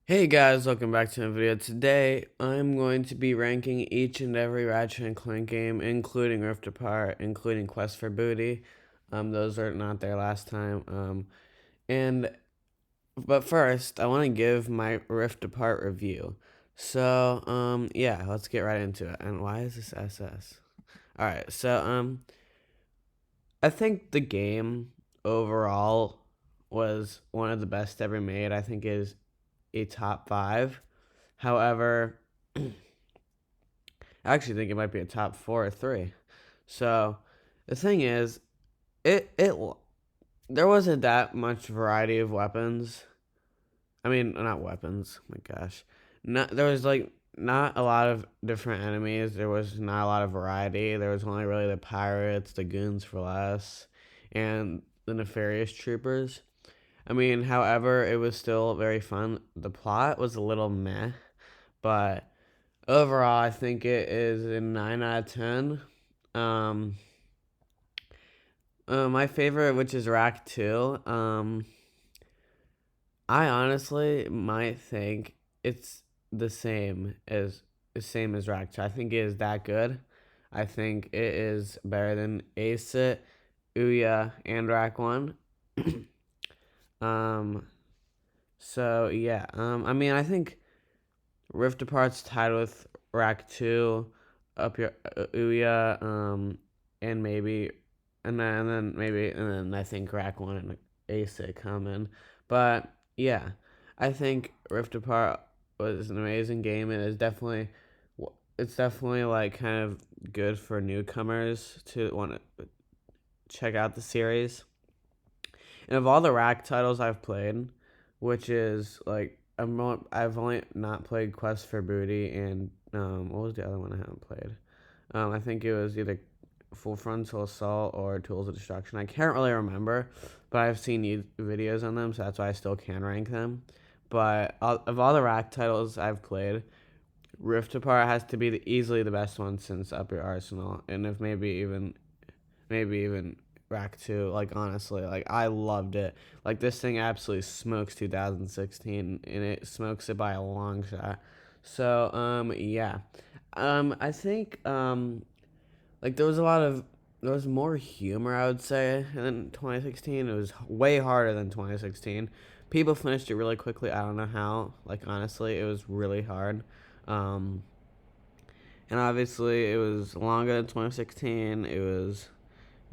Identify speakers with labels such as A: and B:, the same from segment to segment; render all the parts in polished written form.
A: Hey guys, welcome back to my video. Today, I'm going to be ranking each and every Ratchet and Clank game, including Rift Apart, including Quest for Booty. Those are not there last time. And but first, I want to give my Rift Apart review. So, yeah, let's get right into it. And why is this SS? All right, so I think the game overall was one of the best ever made. I think is a top five. However, I actually think it might be a top four or three. So the thing is, it there wasn't that much variety of weapons. I mean, not weapons. Oh my gosh, there was like not a lot of different enemies. There was not a lot of variety. There was only really the pirates, the goons for less, and the nefarious troopers. I mean, however, it was still very fun. The plot was a little meh, but overall, I think it is a 9 out of 10. Um, my favorite, which is Rack 2, I honestly might think it's the same as Rack 2. I think it is that good. I think it is better than Ace It, Ouya, and Rack 1. um, so yeah. I mean, I think Rift Apart's tied with Rack 2, up here, Ouya, and maybe, and then I think Rack 1 and ASIC come in. But yeah, I think Rift Apart was an amazing game, and it's definitely like kind of good for newcomers to want to check out the series. And of all the Rack titles I've played, which is like I've only not played Quest for Booty and what was the other one I haven't played? I think it was either Full Frontal Assault or Tools of Destruction. I can't really remember, but I've seen videos on them, so that's why I still can rank them. But of all the Rack titles I've played, Rift Apart has to be easily the best one since Up Your Arsenal, and if maybe even Rack 2. Like, honestly, like, I loved it. Like, this thing absolutely smokes 2016, and it smokes it by a long shot. So, yeah. I think, like, there was more humor, I would say, in 2016. It was way harder than 2016. People finished it really quickly. I don't know how. Like, honestly, it was really hard. Um, and obviously, it was longer than 2016. It was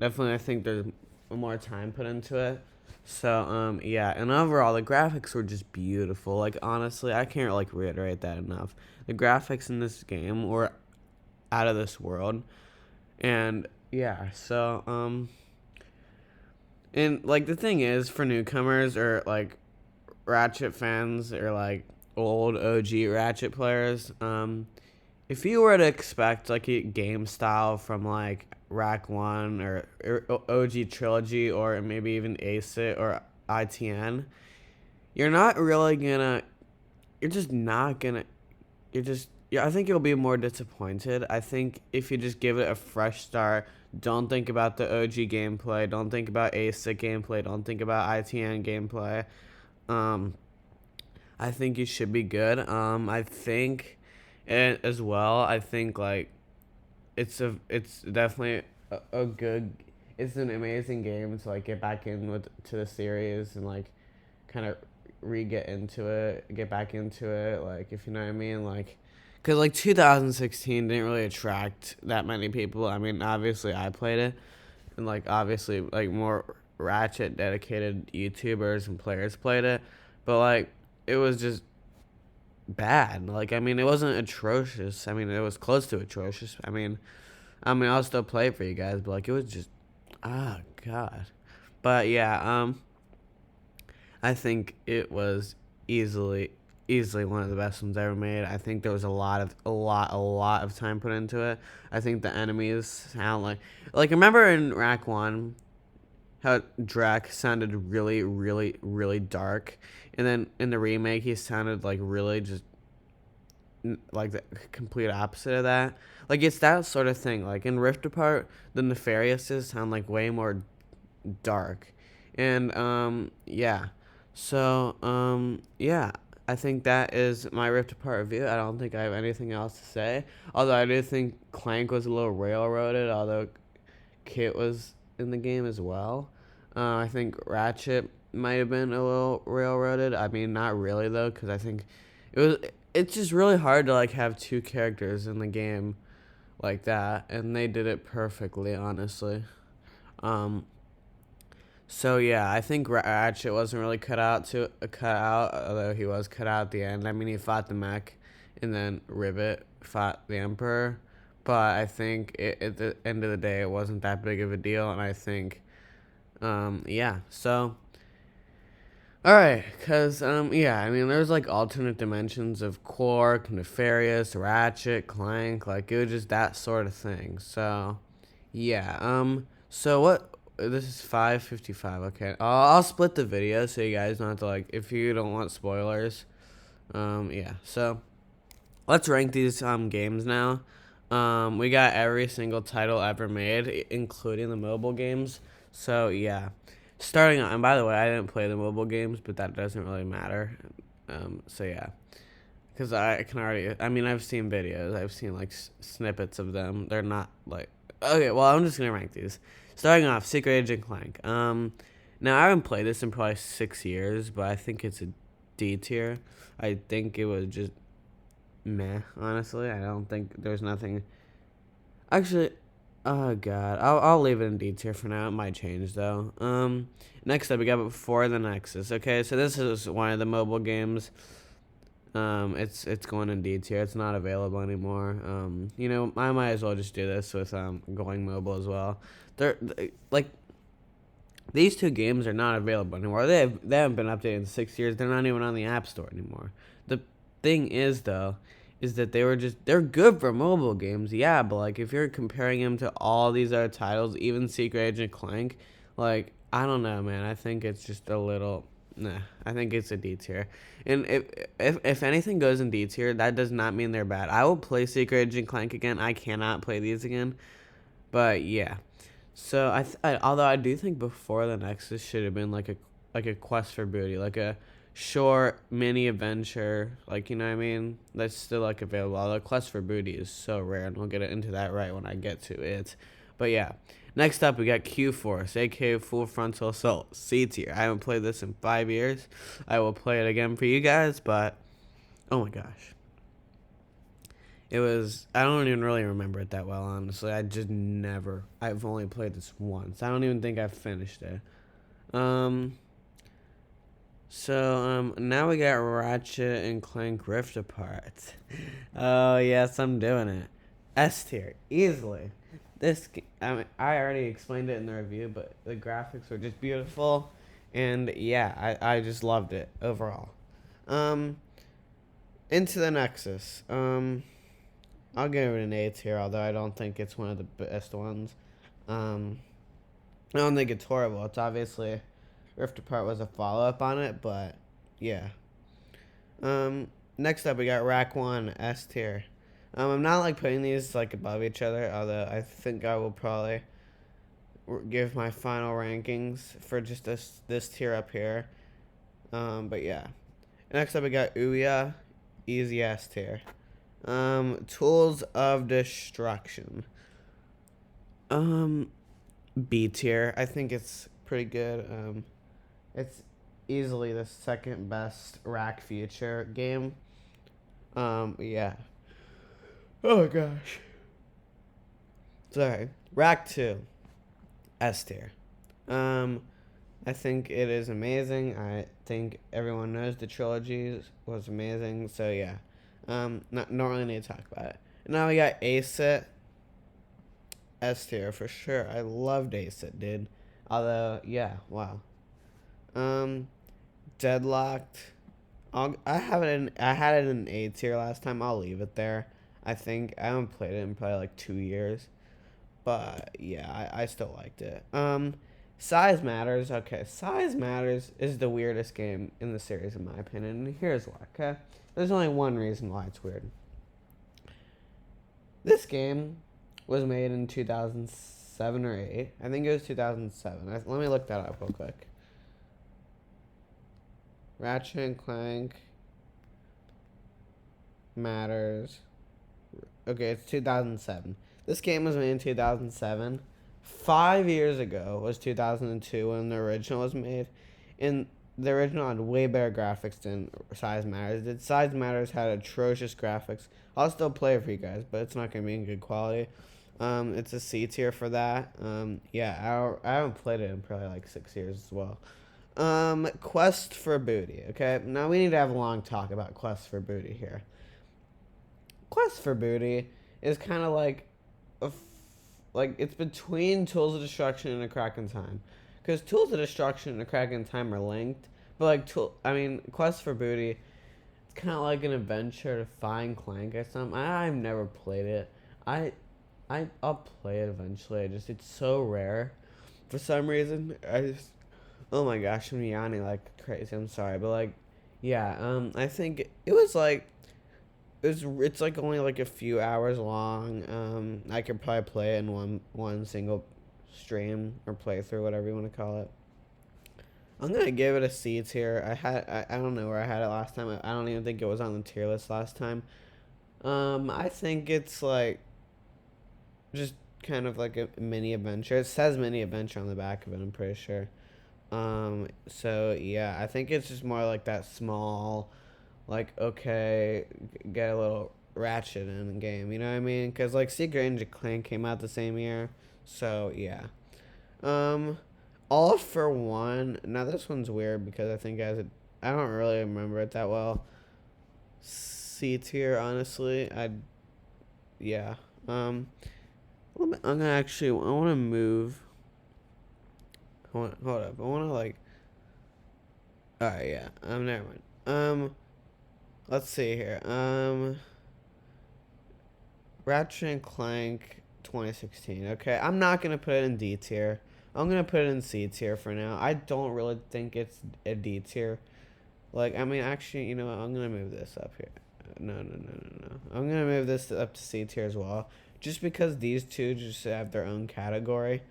A: definitely, I think there's more time put into it. So, yeah, and overall, the graphics were just beautiful. Like, honestly, I can't, like, reiterate that enough. The graphics in this game were out of this world. And, yeah, so, and, like, the thing is, for newcomers or, like, Ratchet fans or, like, old OG Ratchet players, if you were to expect like a game style from like Rack One or OG Trilogy or maybe even ACIT or ITN, you're not really gonna. You're just not gonna. You're just. Yeah, I think you'll be more disappointed. I think if you just give it a fresh start, don't think about the OG gameplay, don't think about ACIT gameplay, don't think about ITN gameplay. Um, I think you should be good. I think, and as well, I think like it's definitely a good it's an amazing game to like get back in with to the series and like kind of get into it, get back into it, like if you know what I mean, like because like 2016 didn't really attract that many people. I mean, obviously I played it, and like obviously like more Ratchet dedicated YouTubers and players played it, but like it was just bad. Like I mean, it wasn't atrocious. I mean, it was close to atrocious. I mean, I'll still play it for you guys, but like it was just, ah, God. But yeah, I think it was easily, easily one of the best ones ever made. I think there was a lot of time put into it. I think the enemies sound like remember in Rack One how Drac sounded really, really, really dark, and then in the remake he sounded like really just like the complete opposite of that. Like it's that sort of thing. Like in Rift Apart, the Nefariouses sound like way more dark, and yeah. So yeah. I think that is my Rift Apart review. I don't think I have anything else to say. Although I do think Clank was a little railroaded, although Kit was in the game as well. I think Ratchet might have been a little railroaded. I mean, not really though, because I think it was. It's just really hard to like have two characters in the game like that, and they did it perfectly, honestly. Um, so yeah, I think Ratchet wasn't really cut out, although he was cut out at the end. I mean, he fought the mech, and then Rivet fought the Emperor, but I think at the end of the day, it wasn't that big of a deal, and I think, yeah. So, all right, cause yeah, I mean, there's like alternate dimensions of Quark, Nefarious, Ratchet, Clank, like it was just that sort of thing. So, yeah. So what? This is 5:55. Okay. I'll split the video so you guys don't have to like. If you don't want spoilers. Yeah. So let's rank these games now. We got every single title ever made, including the mobile games. So yeah. Starting on. And by the way, I didn't play the mobile games, but that doesn't really matter. So yeah. Because I can already. I mean, I've seen videos. I've seen like snippets of them. They're not like. Okay, well, I'm just gonna rank these. Starting off, Secret Agent Clank. Now I haven't played this in probably 6 years, but I think it's a D tier. I think it was just meh. Honestly, I don't think there's nothing. Actually, oh god, I'll leave it in D tier for now. It might change though. Next up we got Before the Nexus. Okay, so this is one of the mobile games. It's going in D tier. It's not available anymore. You know, I might as well just do this with going mobile as well. They like these two games are not available anymore. They haven't been updated in 6 years. They're not even on the App Store anymore. The thing is though, is that they're good for mobile games, yeah, but like if you're comparing them to all these other titles, even Secret Agent Clank, like I don't know, man. I think it's just a little. Nah, I think it's a D tier. And if anything goes in D tier, that does not mean they're bad. I will play Secret Agent Clank again. I cannot play these again. But yeah. So although I do think Before the Nexus should have been like a quest for booty, like a short mini adventure, like you know what I mean? That's still like available. Although quest for booty is so rare, and we'll get into that right when I get to it. But yeah. Next up, we got Q-Force, aka Full Frontal Assault, C tier. I haven't played this in 5 years. I will play it again for you guys, but oh my gosh. It was, I don't even really remember it that well, honestly. I've only played this once. I don't even think I've finished it. Now we got Ratchet and Clank Rift Apart. Oh, yes, I'm doing it. S tier, easily. I mean, I already explained it in the review, but the graphics were just beautiful, and yeah, I just loved it overall. Into the Nexus. I'll give it an A tier, although I don't think it's one of the best ones. I don't think it's horrible. It's obviously Rift Apart was a follow up on it, but yeah. Next up we got Rack 1 S tier. I'm not like putting these like above each other, although I think I will probably give my final rankings for just this tier up here. But yeah. Next up we got Ouya, easy S tier. Tools of Destruction. B tier. I think it's pretty good. It's easily the second best rack feature game. Yeah. Oh gosh. Sorry. Rack 2. S tier. I think it is amazing. I think everyone knows the trilogy was amazing. So yeah. Don't really need to talk about it. And now we got Aceit. S tier for sure. I loved Aceit, dude. Although, yeah, wow. Deadlocked. I had it in A tier last time. I'll leave it there. I think I haven't played it in probably like 2 years, but yeah, I still liked it. Size Matters. Okay, Size Matters is the weirdest game in the series in my opinion. And here's why. Okay, there's only one reason why it's weird. This game was made in 2007 or 8. I think it was 2007. Let me look that up real quick. Ratchet and Clank Matters. Okay, it's 2007. This game was made in 2007. 5 years ago was 2002 when the original was made. And the original had way better graphics than Size Matters. Size Matters had atrocious graphics. I'll still play it for you guys, but it's not going to be in good quality. It's a C tier for that. Yeah, I haven't played it in probably like 6 years as well. Quest for Booty. Okay, now we need to have a long talk about Quest for Booty here. Quest for Booty is kind of like like it's between Tools of Destruction and A Crack in Time, because Tools of Destruction and A Crack in Time are linked, but like Quest for Booty, it's kind of like an adventure to find Clank or something. I've never played it. I'll play it eventually. It's so rare, for some reason. Oh my gosh, I'm yawning like crazy. I'm sorry, but like, yeah. I think it was like it's like only like a few hours long. I could probably play it in one single stream or playthrough, whatever you want to call it. I'm gonna give it a C tier. I don't know where I had it last time. I don't even think it was on the tier list last time. I think it's like just kind of like a mini adventure. It says mini adventure on the back of it, I'm pretty sure. So yeah, I think it's just more like that small, like, okay, get a little Ratchet in the game, you know what I mean? Because like Secret Agent Clank came out the same year, so yeah. Um, All for One. Now this one's weird because I think I don't really remember it that well. C tier, honestly. Yeah. I'm gonna actually. I want to move. Hold up. I want to like. All right, yeah. Never mind. Let's see here. Ratchet and Clank 2016. Okay, I'm not gonna put it in D tier. I'm gonna put it in C tier for now. I don't really think it's a D tier. Like, I mean, actually, you know what? I'm gonna move this up here. No. I'm gonna move this up to C tier as well, just because these two just have their own category.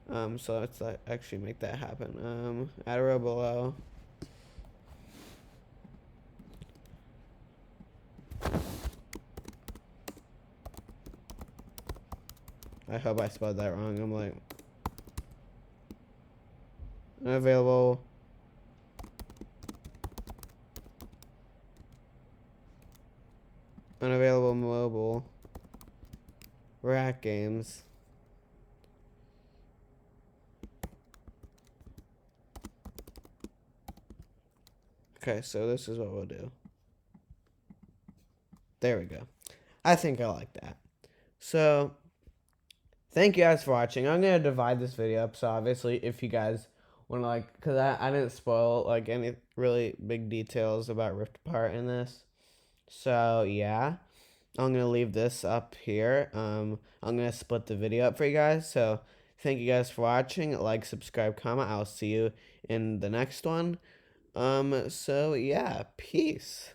A: So let's like actually make that happen. Add a row below. I hope I spelled that wrong. I'm like unavailable. Unavailable mobile. Rack games. Okay, so this is what we'll do. There we go. I think I like that. So, thank you guys for watching. I'm going to divide this video up, so obviously if you guys want to like, because I didn't spoil like any really big details about Rift Apart in this. So, yeah. I'm going to leave this up here. I'm going to split the video up for you guys. So, thank you guys for watching. Like, subscribe, comment. I'll see you in the next one. So yeah, peace.